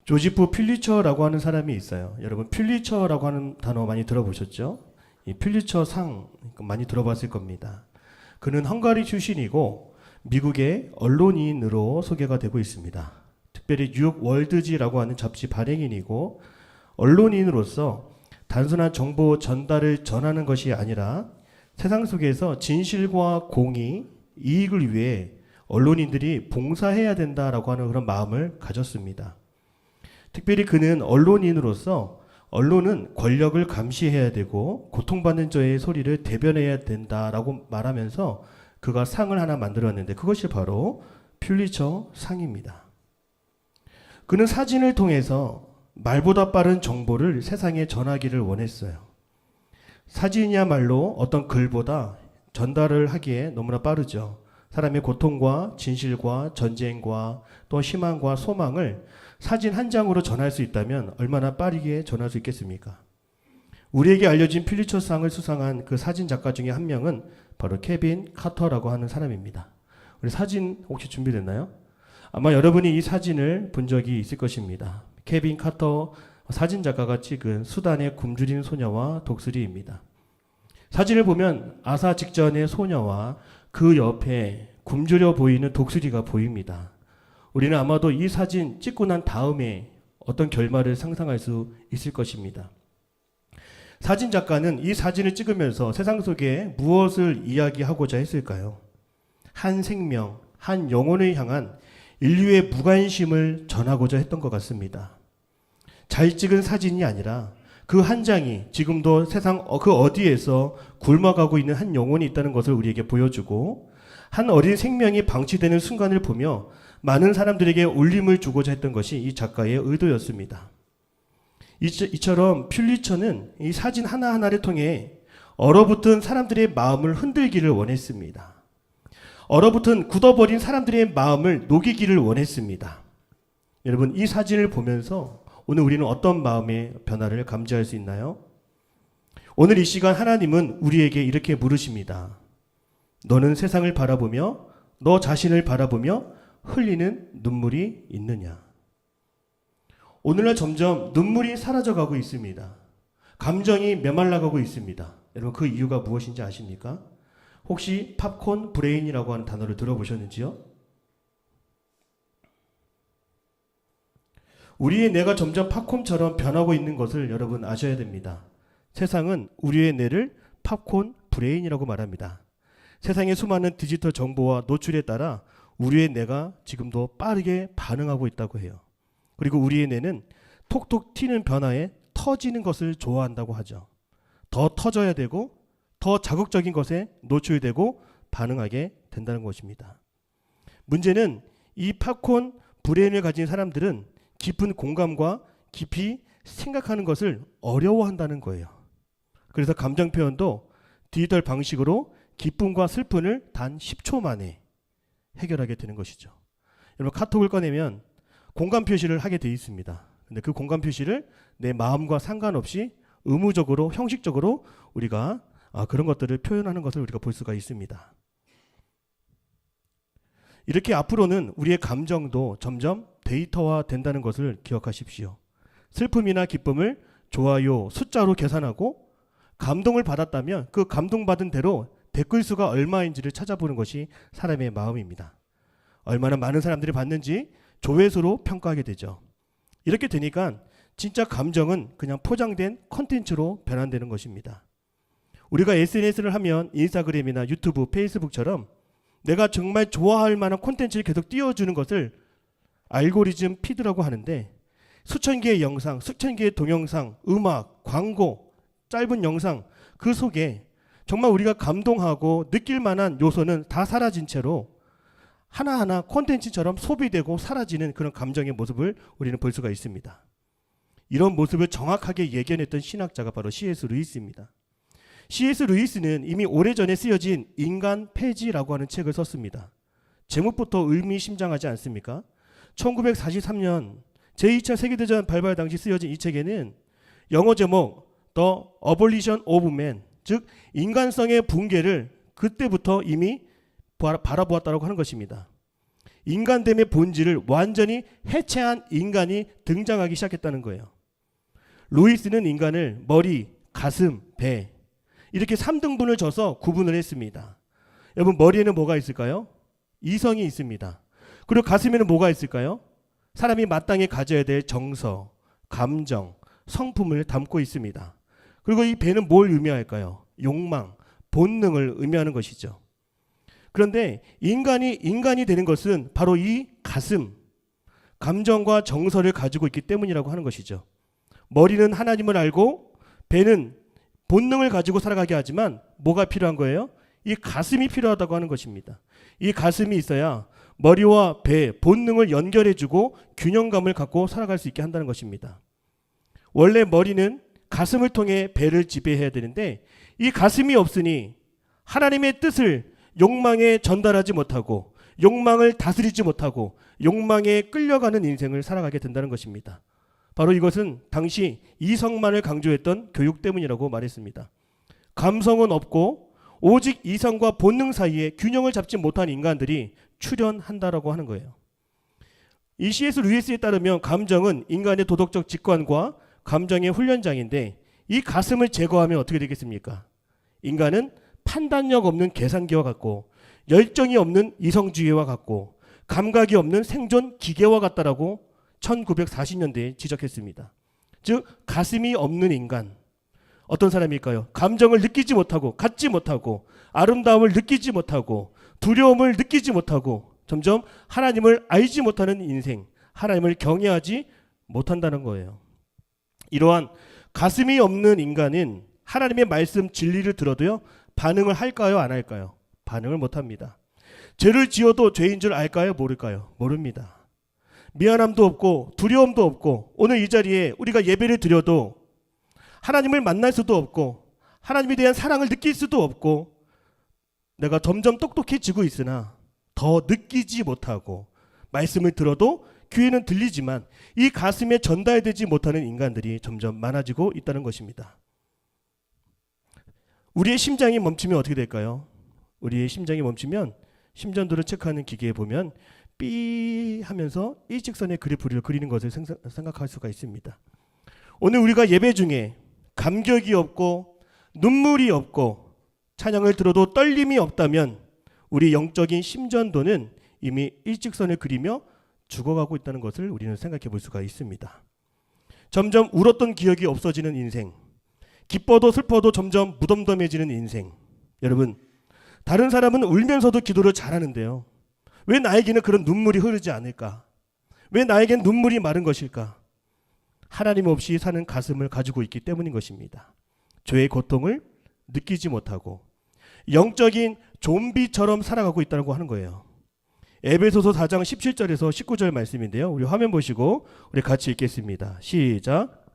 조지프 퓰리처라고 하는 사람이 있어요. 여러분 퓰리처라고 하는 단어 많이 들어보셨죠? 이 퓰리처 상 많이 들어봤을 겁니다. 그는 헝가리 출신이고 미국의 언론인으로 소개가 되고 있습니다. 특별히 뉴욕 월드지라고 하는 잡지 발행인이고 언론인으로서 단순한 정보 전달을 전하는 것이 아니라 세상 속에서 진실과 공의, 이익을 위해 언론인들이 봉사해야 된다라고 하는 그런 마음을 가졌습니다. 특별히 그는 언론인으로서 언론은 권력을 감시해야 되고 고통받는 자의 소리를 대변해야 된다라고 말하면서 그가 상을 하나 만들었는데 그것이 바로 퓰리처 상입니다. 그는 사진을 통해서 말보다 빠른 정보를 세상에 전하기를 원했어요. 사진이야말로 어떤 글보다 전달을 하기에 너무나 빠르죠. 사람의 고통과 진실과 전쟁과 또 희망과 소망을 사진 한 장으로 전할 수 있다면 얼마나 빠르게 전할 수 있겠습니까? 우리에게 알려진 퓰리처상을 수상한 그 사진 작가 중에 한 명은 바로 케빈 카터라고 하는 사람입니다. 우리 사진 혹시 준비됐나요? 아마 여러분이 이 사진을 본 적이 있을 것입니다. 케빈 카터 사진 작가가 찍은 수단의 굶주린 소녀와 독수리입니다. 사진을 보면 아사 직전의 소녀와 그 옆에 굶주려 보이는 독수리가 보입니다. 우리는 아마도 이 사진 찍고 난 다음에 어떤 결말을 상상할 수 있을 것입니다. 사진 작가는 이 사진을 찍으면서 세상 속에 무엇을 이야기하고자 했을까요? 한 생명, 한 영혼을 향한 인류의 무관심을 전하고자 했던 것 같습니다. 잘 찍은 사진이 아니라 그 한 장이 지금도 세상 그 어디에서 굶어가고 있는 한 영혼이 있다는 것을 우리에게 보여주고 한 어린 생명이 방치되는 순간을 보며 많은 사람들에게 울림을 주고자 했던 것이 이 작가의 의도였습니다. 이처럼 퓰리처는 이 사진 하나하나를 통해 얼어붙은 사람들의 마음을 흔들기를 원했습니다. 얼어붙은 굳어버린 사람들의 마음을 녹이기를 원했습니다. 여러분 이 사진을 보면서 오늘 우리는 어떤 마음의 변화를 감지할 수 있나요? 오늘 이 시간 하나님은 우리에게 이렇게 물으십니다. 너는 세상을 바라보며 너 자신을 바라보며 흘리는 눈물이 있느냐? 오늘날 점점 눈물이 사라져가고 있습니다. 감정이 메말라가고 있습니다. 여러분 그 이유가 무엇인지 아십니까? 혹시 팝콘 브레인이라고 하는 단어를 들어보셨는지요? 우리의 뇌가 점점 팝콘처럼 변하고 있는 것을 여러분 아셔야 됩니다. 세상은 우리의 뇌를 팝콘 브레인이라고 말합니다. 세상의 수많은 디지털 정보와 노출에 따라 우리의 뇌가 지금도 빠르게 반응하고 있다고 해요. 그리고 우리의 뇌는 톡톡 튀는 변화에 터지는 것을 좋아한다고 하죠. 더 터져야 되고 더 자극적인 것에 노출되고 반응하게 된다는 것입니다. 문제는 이 팝콘 브레인을 가진 사람들은 깊은 공감과 깊이 생각하는 것을 어려워한다는 거예요. 그래서 감정 표현도 디지털 방식으로 기쁨과 슬픔을 단 10초 만에 해결하게 되는 것이죠. 여러분 카톡을 꺼내면 공감 표시를 하게 돼 있습니다. 근데 그 공감 표시를 내 마음과 상관없이 의무적으로 형식적으로 우리가 그런 것들을 표현하는 것을 우리가 볼 수가 있습니다. 이렇게 앞으로는 우리의 감정도 점점 데이터화 된다는 것을 기억하십시오. 슬픔이나 기쁨을 좋아요, 숫자로 계산하고 감동을 받았다면 그 감동받은 대로 댓글 수가 얼마인지를 찾아보는 것이 사람의 마음입니다. 얼마나 많은 사람들이 봤는지 조회수로 평가하게 되죠. 이렇게 되니까 진짜 감정은 그냥 포장된 콘텐츠로 변환되는 것입니다. 우리가 SNS를 하면 인스타그램이나 유튜브, 페이스북처럼 내가 정말 좋아할 만한 콘텐츠를 계속 띄워주는 것을 알고리즘 피드라고 하는데 수천 개의 영상, 수천 개의 동영상, 음악, 광고, 짧은 영상 그 속에 정말 우리가 감동하고 느낄 만한 요소는 다 사라진 채로 하나하나 콘텐츠처럼 소비되고 사라지는 그런 감정의 모습을 우리는 볼 수가 있습니다. 이런 모습을 정확하게 예견했던 신학자가 바로 C.S. 루이스입니다. C.S. 루이스는 이미 오래전에 쓰여진 인간 폐지라고 하는 책을 썼습니다. 제목부터 의미심장하지 않습니까? 1943년 제2차 세계대전 발발 당시 쓰여진 이 책에는 영어 제목 The Abolition of Man, 즉 인간성의 붕괴를 그때부터 이미 바라보았다고 하는 것입니다. 인간됨의 본질을 완전히 해체한 인간이 등장하기 시작했다는 거예요. 루이스는 인간을 머리, 가슴, 배 이렇게 3등분을 줘서 구분을 했습니다. 여러분, 머리에는 뭐가 있을까요? 이성이 있습니다. 그리고 가슴에는 뭐가 있을까요? 사람이 마땅히 가져야 될 정서, 감정, 성품을 담고 있습니다. 그리고 이 배는 뭘 의미할까요? 욕망, 본능을 의미하는 것이죠. 그런데 인간이 되는 것은 바로 이 가슴, 감정과 정서를 가지고 있기 때문이라고 하는 것이죠. 머리는 하나님을 알고 배는 본능을 가지고 살아가게 하지만 뭐가 필요한 거예요? 이 가슴이 필요하다고 하는 것입니다. 이 가슴이 있어야 머리와 배, 본능을 연결해주고 균형감을 갖고 살아갈 수 있게 한다는 것입니다. 원래 머리는 가슴을 통해 배를 지배해야 되는데 이 가슴이 없으니 하나님의 뜻을 욕망에 전달하지 못하고 욕망을 다스리지 못하고 욕망에 끌려가는 인생을 살아가게 된다는 것입니다. 바로 이것은 당시 이성만을 강조했던 교육 때문이라고 말했습니다. 감성은 없고 오직 이성과 본능 사이에 균형을 잡지 못한 인간들이 출현한다라고 하는 거예요. 이 C.S. 루이스에 따르면 감정은 인간의 도덕적 직관과 감정의 훈련장인데 이 가슴을 제거하면 어떻게 되겠습니까? 인간은 판단력 없는 계산기와 같고 열정이 없는 이성주의와 같고 감각이 없는 생존 기계와 같다라고 1940년대에 지적했습니다. 즉 가슴이 없는 인간, 어떤 사람일까요? 감정을 느끼지 못하고 갖지 못하고 아름다움을 느끼지 못하고 두려움을 느끼지 못하고 점점 하나님을 알지 못하는 인생, 하나님을 경외하지 못한다는 거예요. 이러한 가슴이 없는 인간은 하나님의 말씀 진리를 들어도요 반응을 할까요, 안 할까요? 반응을 못합니다. 죄를 지어도 죄인 줄 알까요, 모를까요? 모릅니다. 미안함도 없고 두려움도 없고 오늘 이 자리에 우리가 예배를 드려도 하나님을 만날 수도 없고 하나님에 대한 사랑을 느낄 수도 없고 내가 점점 똑똑해지고 있으나 더 느끼지 못하고 말씀을 들어도 귀에는 들리지만 이 가슴에 전달되지 못하는 인간들이 점점 많아지고 있다는 것입니다. 우리의 심장이 멈추면 어떻게 될까요? 우리의 심장이 멈추면 심전도를 체크하는 기계에 보면 삐 하면서 일직선의 그래프를 그리는 것을 생각할 수가 있습니다. 오늘 우리가 예배 중에 감격이 없고 눈물이 없고 찬양을 들어도 떨림이 없다면 우리 영적인 심전도는 이미 일직선을 그리며 죽어가고 있다는 것을 우리는 생각해 볼 수가 있습니다. 점점 울었던 기억이 없어지는 인생, 기뻐도 슬퍼도 점점 무덤덤해지는 인생. 여러분, 다른 사람은 울면서도 기도를 잘하는데요, 왜 나에게는 그런 눈물이 흐르지 않을까? 왜 나에겐 눈물이 마른 것일까? 하나님 없이 사는 가슴을 가지고 있기 때문인 것입니다. 죄의 고통을 느끼지 못하고 영적인 좀비처럼 살아가고 있다고 하는 거예요. 에베소서 4장 17절에서 19절 말씀인데요. 우리 화면 보시고 우리 같이 읽겠습니다. 시작.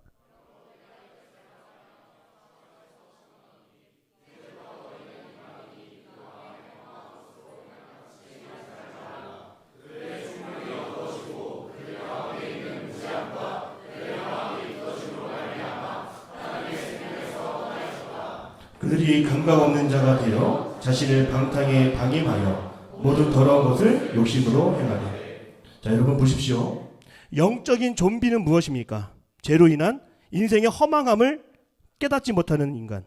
그들이 감각 없는 자가 되어 자신을 방탕에 방임하여 모든 더러운 것을 욕심으로 행하리. 자, 여러분 보십시오. 영적인 좀비는 무엇입니까? 죄로 인한 인생의 허망함을 깨닫지 못하는 인간,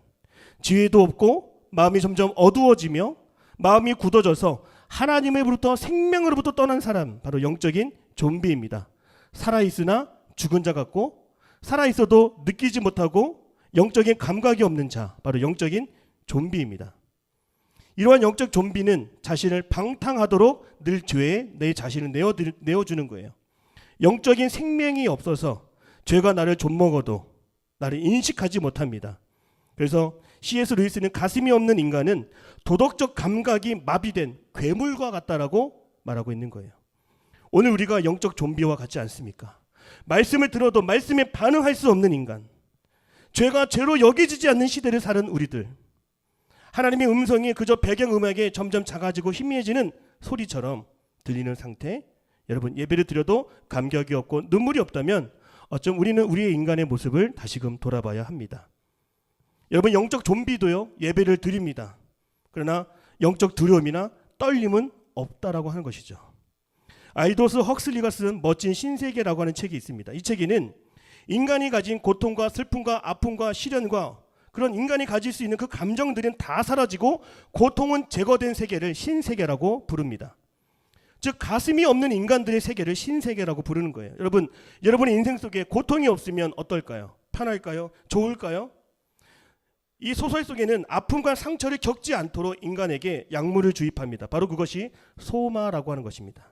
지혜도 없고 마음이 점점 어두워지며 마음이 굳어져서 하나님으로부터 생명으로부터 떠난 사람, 바로 영적인 좀비입니다. 살아있으나 죽은 자 같고 살아있어도 느끼지 못하고 영적인 감각이 없는 자, 바로 영적인 좀비입니다. 이러한 영적 좀비는 자신을 방탕하도록 늘 죄에 내 자신을 내어주는 거예요. 영적인 생명이 없어서 죄가 나를 좀먹어도 나를 인식하지 못합니다. 그래서 C.S. 루이스는 가슴이 없는 인간은 도덕적 감각이 마비된 괴물과 같다라고 말하고 있는 거예요. 오늘 우리가 영적 좀비와 같지 않습니까? 말씀을 들어도 말씀에 반응할 수 없는 인간, 죄가 죄로 여겨지지 않는 시대를 사는 우리들, 하나님의 음성이 그저 배경음악에 점점 작아지고 희미해지는 소리처럼 들리는 상태. 여러분, 예배를 드려도 감격이 없고 눈물이 없다면 어쩜 우리는 우리의 인간의 모습을 다시금 돌아봐야 합니다. 여러분, 영적 좀비도요 예배를 드립니다. 그러나 영적 두려움이나 떨림은 없다라고 하는 것이죠. 알도스 헉슬리가 쓴 멋진 신세계라고 하는 책이 있습니다. 이 책에는 인간이 가진 고통과 슬픔과 아픔과 시련과 그런 인간이 가질 수 있는 그 감정들은 다 사라지고 고통은 제거된 세계를 신세계라고 부릅니다. 즉 가슴이 없는 인간들의 세계를 신세계라고 부르는 거예요. 여러분의 인생 속에 고통이 없으면 어떨까요? 편할까요? 좋을까요? 이 소설 속에는 아픔과 상처를 겪지 않도록 인간에게 약물을 주입합니다. 바로 그것이 소마라고 하는 것입니다.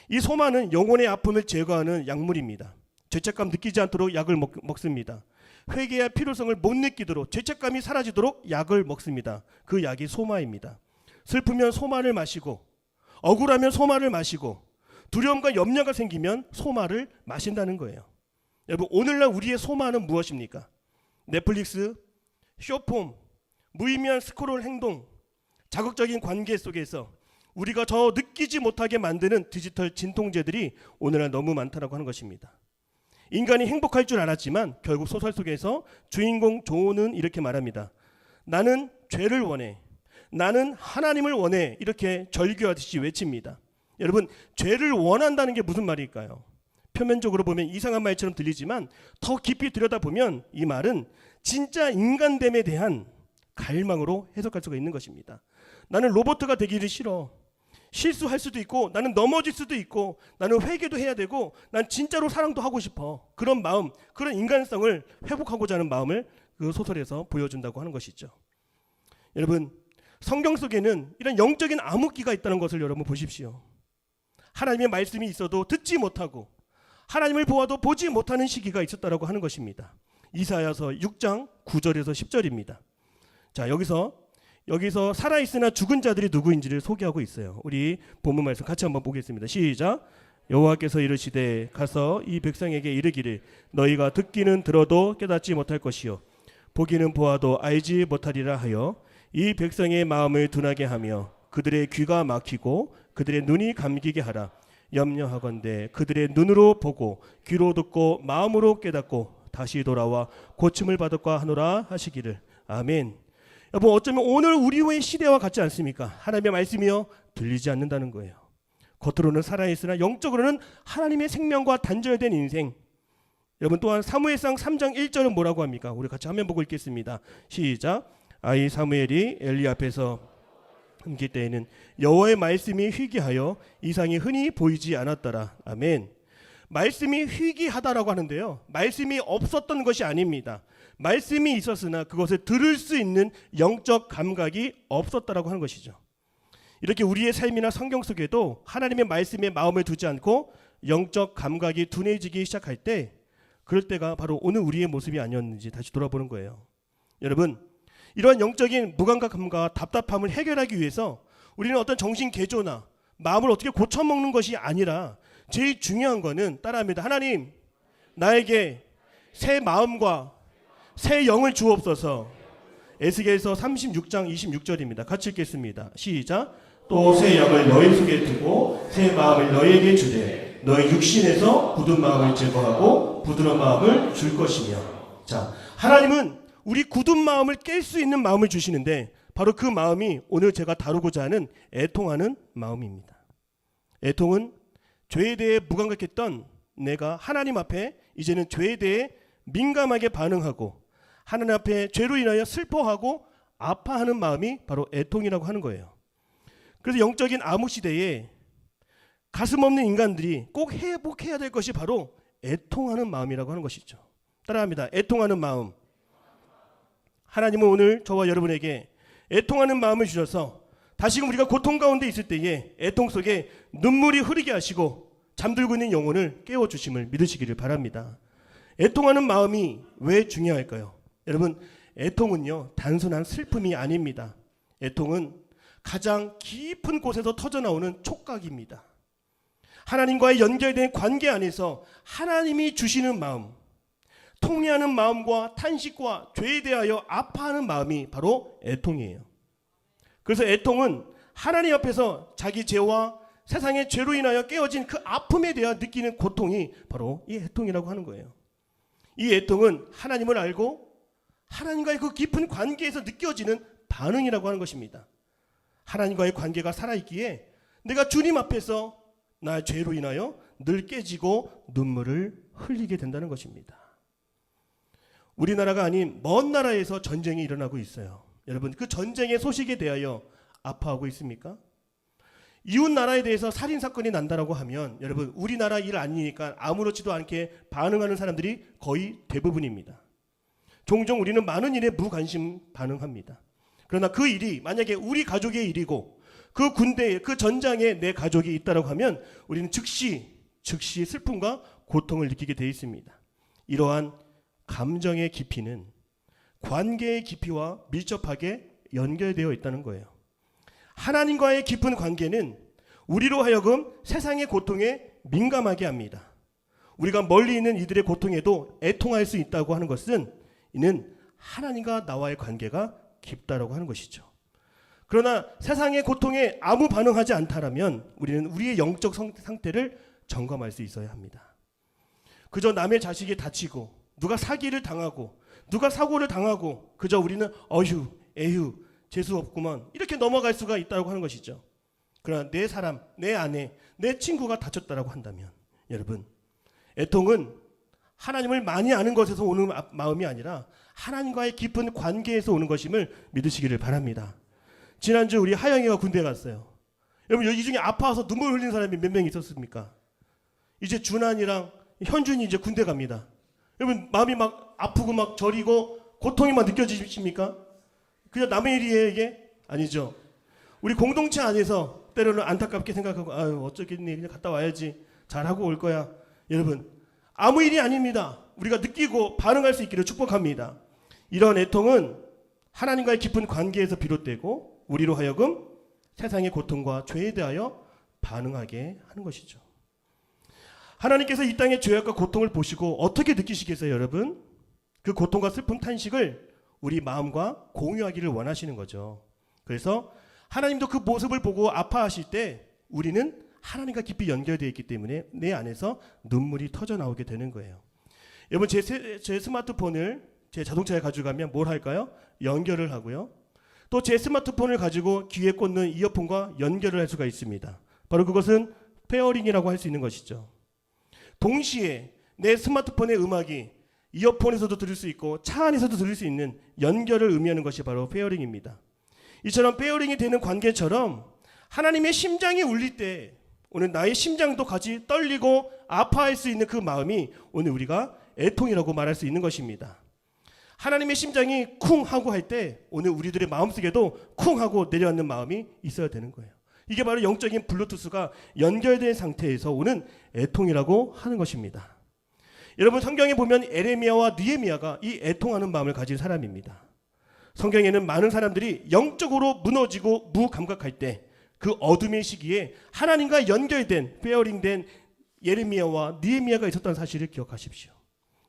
이 소마는 영혼의 아픔을 제거하는 약물입니다. 죄책감 느끼지 않도록 약을 먹습니다. 회개의 필요성을 못 느끼도록 죄책감이 사라지도록 약을 먹습니다. 그 약이 소마입니다. 슬프면 소마를 마시고 억울하면 소마를 마시고 두려움과 염려가 생기면 소마를 마신다는 거예요. 여러분 오늘날 우리의 소마는 무엇입니까? 넷플릭스, 쇼폼, 무의미한 스크롤 행동, 자극적인 관계 속에서 우리가 저 느끼지 못하게 만드는 디지털 진통제들이 오늘날 너무 많다고 하는 것입니다. 인간이 행복할 줄 알았지만 결국 소설 속에서 주인공 조는 이렇게 말합니다. 나는 죄를 원해. 나는 하나님을 원해. 이렇게 절규하듯이 외칩니다. 여러분 죄를 원한다는 게 무슨 말일까요? 표면적으로 보면 이상한 말처럼 들리지만 더 깊이 들여다보면 이 말은 진짜 인간됨에 대한 갈망으로 해석할 수가 있는 것입니다. 나는 로봇가 되기를 싫어. 실수할 수도 있고 나는 넘어질 수도 있고 나는 회개도 해야 되고 난 진짜로 사랑도 하고 싶어. 그런 마음, 그런 인간성을 회복하고자 하는 마음을 그 소설에서 보여준다고 하는 것이죠. 여러분 성경 속에는 이런 영적인 암흑기가 있다는 것을 여러분 보십시오. 하나님의 말씀이 있어도 듣지 못하고 하나님을 보아도 보지 못하는 시기가 있었다고 하는 것입니다. 이사야서 6장 9절에서 10절입니다. 자 여기서 살아있으나 죽은 자들이 누구인지를 소개하고 있어요. 우리 본문 말씀 같이 한번 보겠습니다. 시작. 여호와께서 이르시되 가서 이 백성에게 이르기를 너희가 듣기는 들어도 깨닫지 못할 것이요 보기는 보아도 알지 못하리라 하여 이 백성의 마음을 둔하게 하며 그들의 귀가 막히고 그들의 눈이 감기게 하라. 염려하건대 그들의 눈으로 보고 귀로 듣고 마음으로 깨닫고 다시 돌아와 고침을 받을까 하노라 하시기를. 아멘. 여러분 어쩌면 오늘 우리의 시대와 같지 않습니까? 하나님의 말씀이요 들리지 않는다는 거예요. 겉으로는 살아있으나 영적으로는 하나님의 생명과 단절된 인생. 여러분 또한 사무엘상 3장 1절은 뭐라고 합니까? 우리 같이 화면 보고 읽겠습니다. 시작. 아이 사무엘이 엘리 앞에서 함길 때에는 여호와의 말씀이 희귀하여 이상이 흔히 보이지 않았더라. 아멘. 말씀이 희귀하다라고 하는데요. 말씀이 없었던 것이 아닙니다. 말씀이 있었으나 그것을 들을 수 있는 영적 감각이 없었다라고 하는 것이죠. 이렇게 우리의 삶이나 성경 속에도 하나님의 말씀에 마음을 두지 않고 영적 감각이 둔해지기 시작할 때 그럴 때가 바로 오늘 우리의 모습이 아니었는지 다시 돌아보는 거예요. 여러분 이러한 영적인 무감각함과 답답함을 해결하기 위해서 우리는 어떤 정신 개조나 마음을 어떻게 고쳐먹는 것이 아니라 제일 중요한 거는 따라합니다. 하나님 나에게 새 마음과 새 영을 주옵소서. 에스겔서 36장 26절입니다. 같이 읽겠습니다. 시작. 또 새 영을 너희 속에 두고 새 마음을 너희에게 주되 너희 육신에서 굳은 마음을 제거하고 부드러운 마음을 줄 것이며. 자, 하나님은 우리 굳은 마음을 깰 수 있는 마음을 주시는데 바로 그 마음이 오늘 제가 다루고자 하는 애통하는 마음입니다. 애통은 죄에 대해 무감각했던 내가 하나님 앞에 이제는 죄에 대해 민감하게 반응하고 하나님 앞에 죄로 인하여 슬퍼하고 아파하는 마음이 바로 애통이라고 하는 거예요. 그래서 영적인 암흑 시대에 가슴 없는 인간들이 꼭 회복해야 될 것이 바로 애통하는 마음이라고 하는 것이죠. 따라합니다. 애통하는 마음. 하나님은 오늘 저와 여러분에게 애통하는 마음을 주셔서 다시금 우리가 고통 가운데 있을 때에 애통 속에 눈물이 흐르게 하시고 잠들고 있는 영혼을 깨워주심을 믿으시기를 바랍니다. 애통하는 마음이 왜 중요할까요? 여러분 애통은요 단순한 슬픔이 아닙니다. 애통은 가장 깊은 곳에서 터져나오는 촉각입니다. 하나님과의 연결된 관계 안에서 하나님이 주시는 마음, 통회하는 마음과 탄식과 죄에 대하여 아파하는 마음이 바로 애통이에요. 그래서 애통은 하나님 앞에서 자기 죄와 세상의 죄로 인하여 깨어진 그 아픔에 대해 느끼는 고통이 바로 이 애통이라고 하는 거예요. 이 애통은 하나님을 알고 하나님과의 그 깊은 관계에서 느껴지는 반응이라고 하는 것입니다. 하나님과의 관계가 살아있기에 내가 주님 앞에서 나의 죄로 인하여 늘 깨지고 눈물을 흘리게 된다는 것입니다. 우리나라가 아닌 먼 나라에서 전쟁이 일어나고 있어요. 여러분, 그 전쟁의 소식에 대하여 아파하고 있습니까? 이웃 나라에 대해서 살인 사건이 난다라고 하면 여러분, 우리나라 일 아니니까 아무렇지도 않게 반응하는 사람들이 거의 대부분입니다. 종종 우리는 많은 일에 무관심 반응합니다. 그러나 그 일이 만약에 우리 가족의 일이고 그 군대에, 그 전장에 내 가족이 있다라고 하면 우리는 즉시 슬픔과 고통을 느끼게 되어 있습니다. 이러한 감정의 깊이는 관계의 깊이와 밀접하게 연결되어 있다는 거예요. 하나님과의 깊은 관계는 우리로 하여금 세상의 고통에 민감하게 합니다. 우리가 멀리 있는 이들의 고통에도 애통할 수 있다고 하는 것은 이는 하나님과 나와의 관계가 깊다라고 하는 것이죠. 그러나 세상의 고통에 아무 반응하지 않다라면 우리는 우리의 영적 상태를 점검할 수 있어야 합니다. 그저 남의 자식이 다치고 누가 사기를 당하고 누가 사고를 당하고 그저 우리는 어휴 에휴 재수 없구먼 이렇게 넘어갈 수가 있다고 하는 것이죠. 그러나 내 사람, 내 아내, 내 친구가 다쳤다라고 한다면 여러분, 애통은 하나님을 많이 아는 것에서 오는 마음이 아니라 하나님과의 깊은 관계에서 오는 것임을 믿으시기를 바랍니다. 지난주 우리 하영이가 군대 갔어요. 여러분, 이 중에 아파서 눈물 흘린 사람이 몇 명 있었습니까? 이제 준환이랑 현준이 이제 군대 갑니다. 여러분, 마음이 막 아프고 막 저리고 고통이 막 느껴지십니까? 그냥 남의 일이에요 이게? 아니죠. 우리 공동체 안에서 때로는 안타깝게 생각하고 아유 어쩌겠니 그냥 갔다 와야지 잘하고 올 거야. 여러분, 아무 일이 아닙니다. 우리가 느끼고 반응할 수 있기를 축복합니다. 이런 애통은 하나님과의 깊은 관계에서 비롯되고 우리로 하여금 세상의 고통과 죄에 대하여 반응하게 하는 것이죠. 하나님께서 이 땅의 죄악과 고통을 보시고 어떻게 느끼시겠어요, 여러분? 그 고통과 슬픔 탄식을 우리 마음과 공유하기를 원하시는 거죠. 그래서 하나님도 그 모습을 보고 아파하실 때 우리는 하나님과 깊이 연결되어 있기 때문에 내 안에서 눈물이 터져 나오게 되는 거예요. 여러분, 제 스마트폰을 제 자동차에 가져가면 뭘 할까요? 연결을 하고요. 또 제 스마트폰을 가지고 귀에 꽂는 이어폰과 연결을 할 수가 있습니다. 바로 그것은 페어링이라고 할 수 있는 것이죠. 동시에 내 스마트폰의 음악이 이어폰에서도 들을 수 있고 차 안에서도 들을 수 있는 연결을 의미하는 것이 바로 페어링입니다. 이처럼 페어링이 되는 관계처럼 하나님의 심장이 울릴 때 오늘 나의 심장도 같이 떨리고 아파할 수 있는 그 마음이 오늘 우리가 애통이라고 말할 수 있는 것입니다. 하나님의 심장이 쿵 하고 할 때 오늘 우리들의 마음속에도 쿵 하고 내려앉는 마음이 있어야 되는 거예요. 이게 바로 영적인 블루투스가 연결된 상태에서 오는 애통이라고 하는 것입니다. 여러분, 성경에 보면 에레미야와 느헤미야가 이 애통하는 마음을 가진 사람입니다. 성경에는 많은 사람들이 영적으로 무너지고 무감각할 때 그 어둠의 시기에 하나님과 연결된 페어링된 예레미야와 느헤미야가 있었다는 사실을 기억하십시오.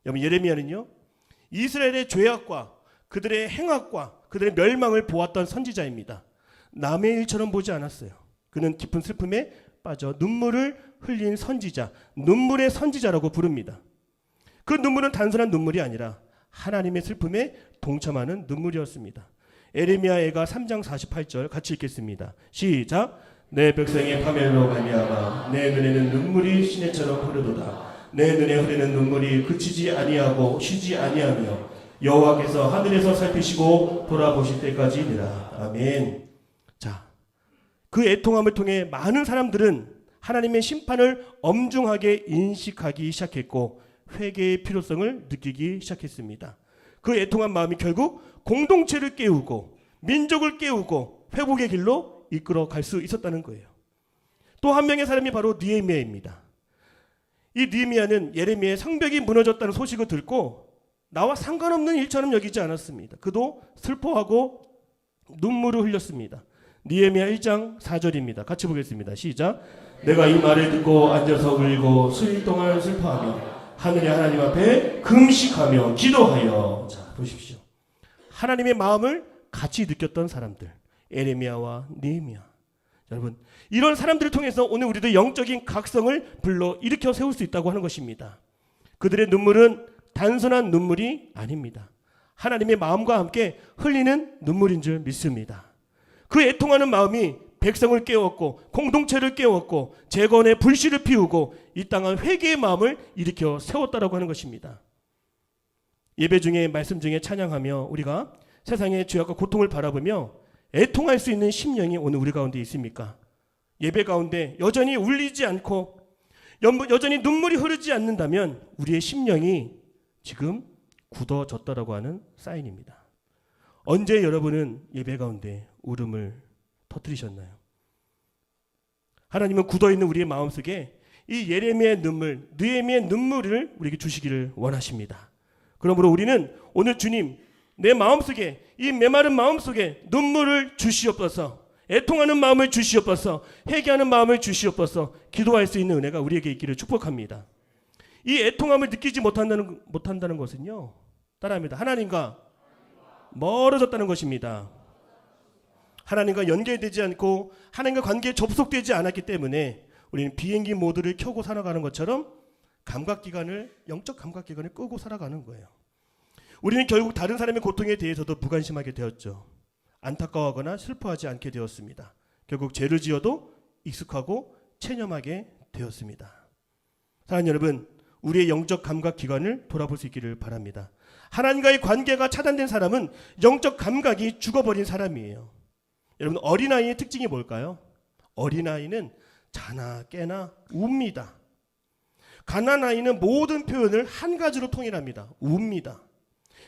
여러분, 예레미야는요 이스라엘의 죄악과 그들의 행악과 그들의 멸망을 보았던 선지자입니다. 남의 일처럼 보지 않았어요. 그는 깊은 슬픔에 빠져 눈물을 흘린 선지자, 눈물의 선지자라고 부릅니다. 그 눈물은 단순한 눈물이 아니라 하나님의 슬픔에 동참하는 눈물이었습니다. 에레미야 애가 3장 48절 같이 읽겠습니다. 시작. 내 백성의 파멸로 말미암아 내 눈에는 눈물이 시내처럼 흐르도다. 내 눈에 흐르는 눈물이 그치지 아니하고 쉬지 아니하며 여호와께서 하늘에서 살피시고 돌아보실 때까지니라. 아멘. 자, 그 애통함을 통해 많은 사람들은 하나님의 심판을 엄중하게 인식하기 시작했고 회개의 필요성을 느끼기 시작했습니다. 그 애통한 마음이 결국 공동체를 깨우고 민족을 깨우고 회복의 길로 이끌어 갈 수 있었다는 거예요. 또 한 명의 사람이 바로 느헤미야입니다. 이 느헤미야는 예레미야의 성벽이 무너졌다는 소식을 듣고 나와 상관없는 일처럼 여기지 않았습니다. 그도 슬퍼하고 눈물을 흘렸습니다. 느헤미야 1장 4절입니다. 같이 보겠습니다. 시작. 내가 이 말을 듣고 앉아서 울고 수일 동안 슬퍼하며 하늘의 하나님 앞에 금식하며 기도하여. 자, 보십시오. 하나님의 마음을 같이 느꼈던 사람들, 에레미야와 느헤미야. 여러분, 이런 사람들을 통해서 오늘 우리도 영적인 각성을 불러 일으켜 세울 수 있다고 하는 것입니다. 그들의 눈물은 단순한 눈물이 아닙니다. 하나님의 마음과 함께 흘리는 눈물인 줄 믿습니다. 그 애통하는 마음이 백성을 깨웠고 공동체를 깨웠고 재건의 불씨를 피우고 이 땅은 회개의 마음을 일으켜 세웠다라고 하는 것입니다. 예배 중에 말씀 중에 찬양하며 우리가 세상의 죄악과 고통을 바라보며 애통할 수 있는 심령이 오늘 우리 가운데 있습니까? 예배 가운데 여전히 울리지 않고 여전히 눈물이 흐르지 않는다면 우리의 심령이 지금 굳어졌다라고 하는 사인입니다. 언제 여러분은 예배 가운데 울음을 터뜨리셨나요? 하나님은 굳어있는 우리의 마음속에 이 예레미야의 눈물, 느헤미야의 눈물을 우리에게 주시기를 원하십니다. 그러므로 우리는 오늘 주님, 내 마음속에 이 메마른 마음속에 눈물을 주시옵소서, 애통하는 마음을 주시옵소서, 회개하는 마음을 주시옵소서, 기도할 수 있는 은혜가 우리에게 있기를 축복합니다. 이 애통함을 느끼지 못한다는 것은요, 따라합니다. 하나님과 멀어졌다는 것입니다. 하나님과 연결되지 않고 하나님과 관계에 접속되지 않았기 때문에 우리는 비행기 모드를 켜고 살아가는 것처럼 영적 감각기관을 끄고 살아가는 거예요. 우리는 결국 다른 사람의 고통에 대해서도 무관심하게 되었죠. 안타까워하거나 슬퍼하지 않게 되었습니다. 결국 죄를 지어도 익숙하고 체념하게 되었습니다. 사랑하는 여러분, 우리의 영적 감각기관을 돌아볼 수 있기를 바랍니다. 하나님과의 관계가 차단된 사람은 영적 감각이 죽어버린 사람이에요. 여러분, 어린아이의 특징이 뭘까요? 어린아이는 자나 깨나 웁니다. 갓난아이는 모든 표현을 한 가지로 통일합니다. 웁니다.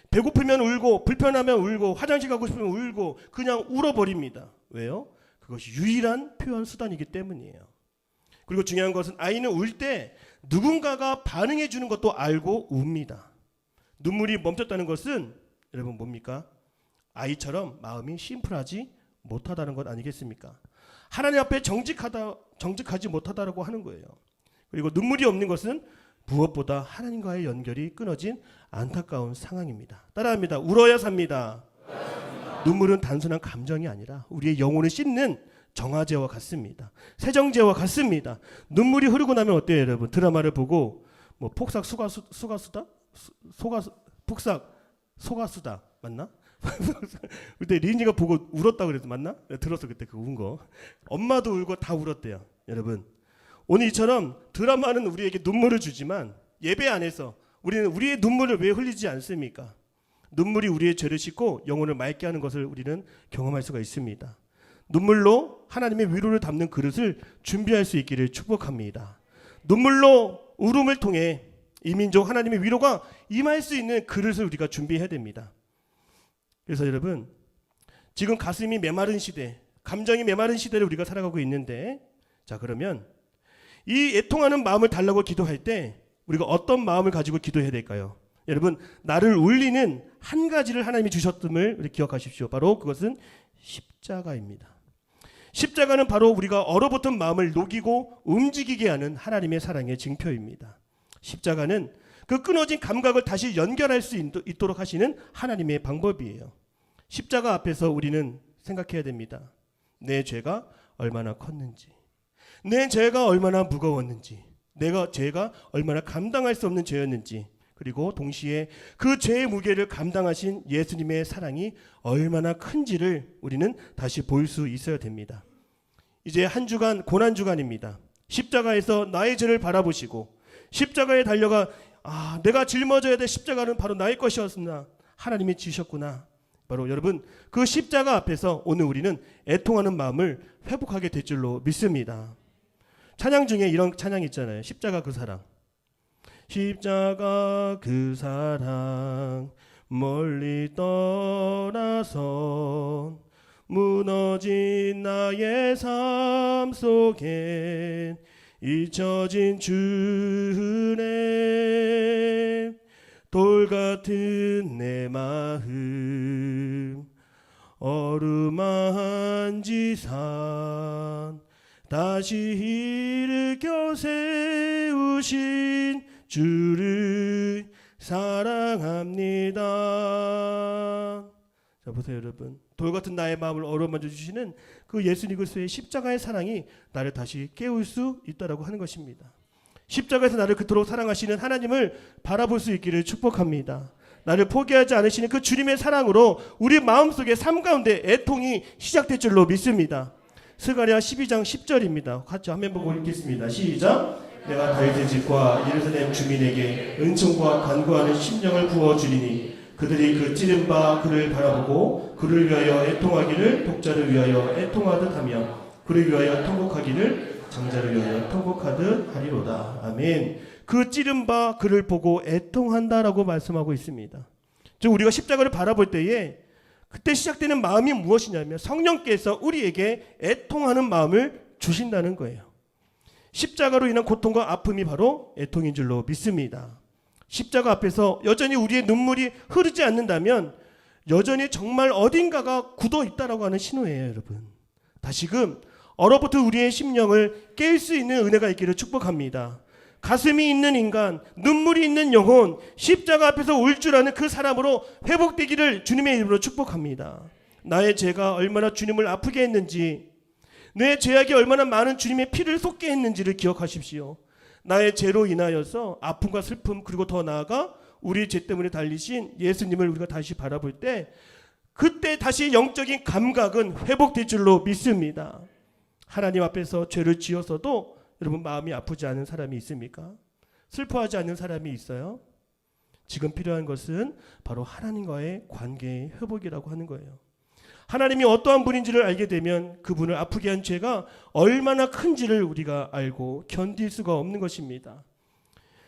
배고프면 울고, 불편하면 울고, 화장실 가고 싶으면 울고, 그냥 울어버립니다. 왜요? 그것이 유일한 표현 수단이기 때문이에요. 그리고 중요한 것은 아이는 울 때 누군가가 반응해 주는 것도 알고 웁니다. 눈물이 멈췄다는 것은 여러분 뭡니까? 아이처럼 마음이 심플하지 못하다는 것 아니겠습니까? 하나님 앞에 정직하지 못하다라고 하는 거예요. 그리고 눈물이 없는 것은 무엇보다 하나님과의 연결이 끊어진 안타까운 상황입니다. 따라합니다. 울어야 삽니다. 눈물은 단순한 감정이 아니라 우리의 영혼을 씻는 정화제와 같습니다. 세정제와 같습니다. 눈물이 흐르고 나면 어때요, 여러분? 드라마를 보고 뭐 폭삭 소가수다 맞나? 그때 리니가 보고 울었다고 그래서 맞나? 들었어 그때 그 운 거. 엄마도 울고 다 울었대요. 여러분, 오늘 이처럼 드라마는 우리에게 눈물을 주지만 예배 안에서 우리는 우리의 눈물을 왜 흘리지 않습니까? 눈물이 우리의 죄를 씻고 영혼을 맑게 하는 것을 우리는 경험할 수가 있습니다. 눈물로 하나님의 위로를 담는 그릇을 준비할 수 있기를 축복합니다. 눈물로 울음을 통해 이민족 하나님의 위로가 임할 수 있는 그릇을 우리가 준비해야 됩니다. 그래서 여러분, 지금 가슴이 메마른 시대, 감정이 메마른 시대를 우리가 살아가고 있는데, 자 그러면 이 애통하는 마음을 달라고 기도할 때 우리가 어떤 마음을 가지고 기도해야 될까요? 여러분, 나를 울리는 한 가지를 하나님이 주셨음을 우리 기억하십시오. 바로 그것은 십자가입니다. 십자가는 바로 우리가 얼어붙은 마음을 녹이고 움직이게 하는 하나님의 사랑의 징표입니다. 십자가는 그 끊어진 감각을 다시 연결할 수 있도록 하시는 하나님의 방법이에요. 십자가 앞에서 우리는 생각해야 됩니다. 내 죄가 얼마나 컸는지, 내 죄가 얼마나 무거웠는지, 죄가 얼마나 감당할 수 없는 죄였는지, 그리고 동시에 그 죄의 무게를 감당하신 예수님의 사랑이 얼마나 큰지를 우리는 다시 볼 수 있어야 됩니다. 이제 한 주간 고난주간입니다. 십자가에서 나의 죄를 바라보시고 십자가에 달려가 내가 짊어져야 될 십자가는 바로 나의 것이었으나 하나님이 지셨구나. 바로 여러분, 그 십자가 앞에서 오늘 우리는 애통하는 마음을 회복하게 될 줄로 믿습니다. 찬양 중에 이런 찬양 있잖아요. 십자가 그 사랑. 십자가 그 사랑 멀리 떠나선 무너진 나의 삶 속엔 잊혀진 주네 돌같은 내 마음 어루만지산 다시 일으켜 세우신 주를 사랑합니다. 자 보세요 여러분, 돌같은 나의 마음을 어루만져 주시는 그 예수님 그리스도의 십자가의 사랑이 나를 다시 깨울 수 있다라고 하는 것입니다. 십자가에서 나를 그토록 사랑하시는 하나님을 바라볼 수 있기를 축복합니다. 나를 포기하지 않으시는 그 주님의 사랑으로 우리 마음속에 삶 가운데 애통이 시작될 줄로 믿습니다. 스가랴 12장 10절입니다. 같이 화면 보고 읽겠습니다. 시작. 내가 다윗의 집과 예루살렘 주민에게 은총과 간구하는 심령을 부어주리니 그들이 그 찌른 바 그를 바라보고 그를 위하여 애통하기를 독자를 위하여 애통하듯 하며 그를 위하여 통곡하기를 장자를 위하여 통곡하듯 하리로다. 아멘. 그 찌른 바 그를 보고 애통한다라고 말씀하고 있습니다. 즉 우리가 십자가를 바라볼 때에 그때 시작되는 마음이 무엇이냐면 성령께서 우리에게 애통하는 마음을 주신다는 거예요. 십자가로 인한 고통과 아픔이 바로 애통인 줄로 믿습니다. 십자가 앞에서 여전히 우리의 눈물이 흐르지 않는다면 여전히 정말 어딘가가 굳어 있다라고 하는 신호예요, 여러분. 다시금 얼어붙은 우리의 심령을 깰 수 있는 은혜가 있기를 축복합니다. 가슴이 있는 인간, 눈물이 있는 영혼, 십자가 앞에서 울 줄 아는 그 사람으로 회복되기를 주님의 이름으로 축복합니다. 나의 죄가 얼마나 주님을 아프게 했는지, 내 죄악이 얼마나 많은 주님의 피를 쏟게 했는지를 기억하십시오. 나의 죄로 인하여서 아픔과 슬픔, 그리고 더 나아가 우리 죄 때문에 달리신 예수님을 우리가 다시 바라볼 때 그때 다시 영적인 감각은 회복될 줄로 믿습니다. 하나님 앞에서 죄를 지어서도 여러분 마음이 아프지 않은 사람이 있습니까? 슬퍼하지 않는 사람이 있어요? 지금 필요한 것은 바로 하나님과의 관계의 회복이라고 하는 거예요. 하나님이 어떠한 분인지를 알게 되면 그분을 아프게 한 죄가 얼마나 큰지를 우리가 알고 견딜 수가 없는 것입니다.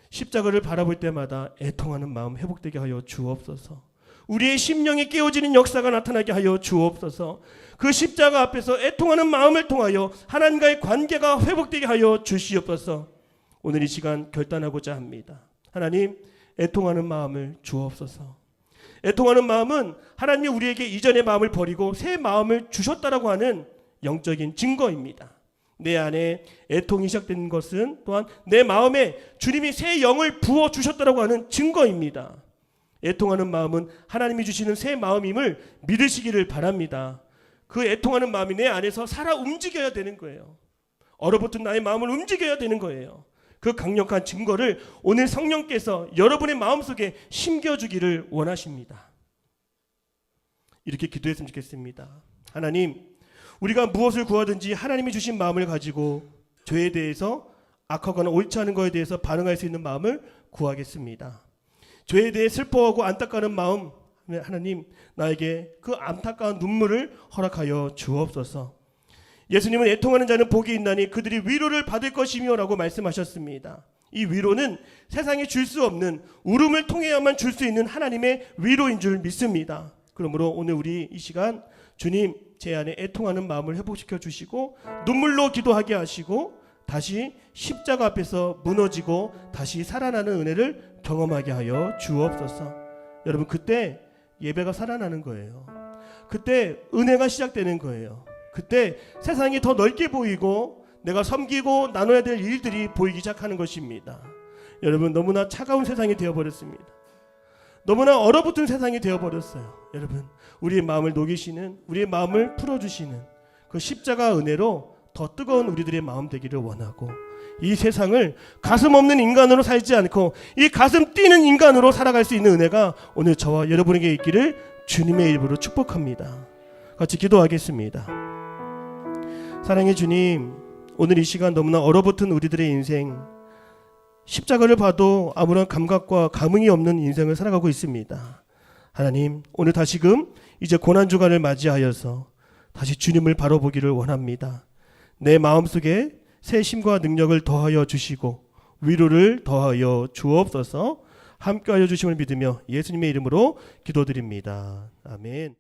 십자가를 바라볼 때마다 애통하는 마음 회복되게 하여 주옵소서. 우리의 심령이 깨어지는 역사가 나타나게 하여 주옵소서. 그 십자가 앞에서 애통하는 마음을 통하여 하나님과의 관계가 회복되게 하여 주시옵소서. 오늘 이 시간 결단하고자 합니다. 하나님, 애통하는 마음을 주옵소서. 애통하는 마음은 하나님이 우리에게 이전의 마음을 버리고 새 마음을 주셨다라고 하는 영적인 증거입니다. 내 안에 애통이 시작된 것은 또한 내 마음에 주님이 새 영을 부어주셨다라고 하는 증거입니다. 애통하는 마음은 하나님이 주시는 새 마음임을 믿으시기를 바랍니다. 그 애통하는 마음이 내 안에서 살아 움직여야 되는 거예요. 얼어붙은 나의 마음을 움직여야 되는 거예요. 그 강력한 증거를 오늘 성령께서 여러분의 마음속에 심겨주기를 원하십니다. 이렇게 기도했으면 좋겠습니다. 하나님, 우리가 무엇을 구하든지 하나님이 주신 마음을 가지고 죄에 대해서 악하거나 옳지 않은 것에 대해서 반응할 수 있는 마음을 구하겠습니다. 죄에 대해 슬퍼하고 안타까운 마음, 하나님 나에게 그 안타까운 눈물을 허락하여 주옵소서. 예수님은 애통하는 자는 복이 있나니 그들이 위로를 받을 것이며 라고 말씀하셨습니다. 이 위로는 세상에 줄 수 없는 울음을 통해야만 줄 수 있는 하나님의 위로인 줄 믿습니다. 그러므로 오늘 우리 이 시간 주님 제 안에 애통하는 마음을 회복시켜 주시고 눈물로 기도하게 하시고 다시 십자가 앞에서 무너지고 다시 살아나는 은혜를 경험하게 하여 주옵소서. 여러분 그때 예배가 살아나는 거예요. 그때 은혜가 시작되는 거예요. 그때 세상이 더 넓게 보이고 내가 섬기고 나눠야 될 일들이 보이기 시작하는 것입니다. 여러분 너무나 차가운 세상이 되어버렸습니다. 너무나 얼어붙은 세상이 되어버렸어요. 여러분 우리의 마음을 녹이시는, 우리의 마음을 풀어주시는 그 십자가 은혜로 더 뜨거운 우리들의 마음 되기를 원하고 이 세상을 가슴 없는 인간으로 살지 않고 이 가슴 뛰는 인간으로 살아갈 수 있는 은혜가 오늘 저와 여러분에게 있기를 주님의 이름으로 축복합니다. 같이 기도하겠습니다. 사랑의 주님, 오늘 이 시간 너무나 얼어붙은 우리들의 인생, 십자가를 봐도 아무런 감각과 감흥이 없는 인생을 살아가고 있습니다. 하나님, 오늘 다시금 이제 고난주간을 맞이하여서 다시 주님을 바라보기를 원합니다. 내 마음속에 새 힘과 능력을 더하여 주시고 위로를 더하여 주옵소서. 함께하여 주심을 믿으며 예수님의 이름으로 기도드립니다. 아멘.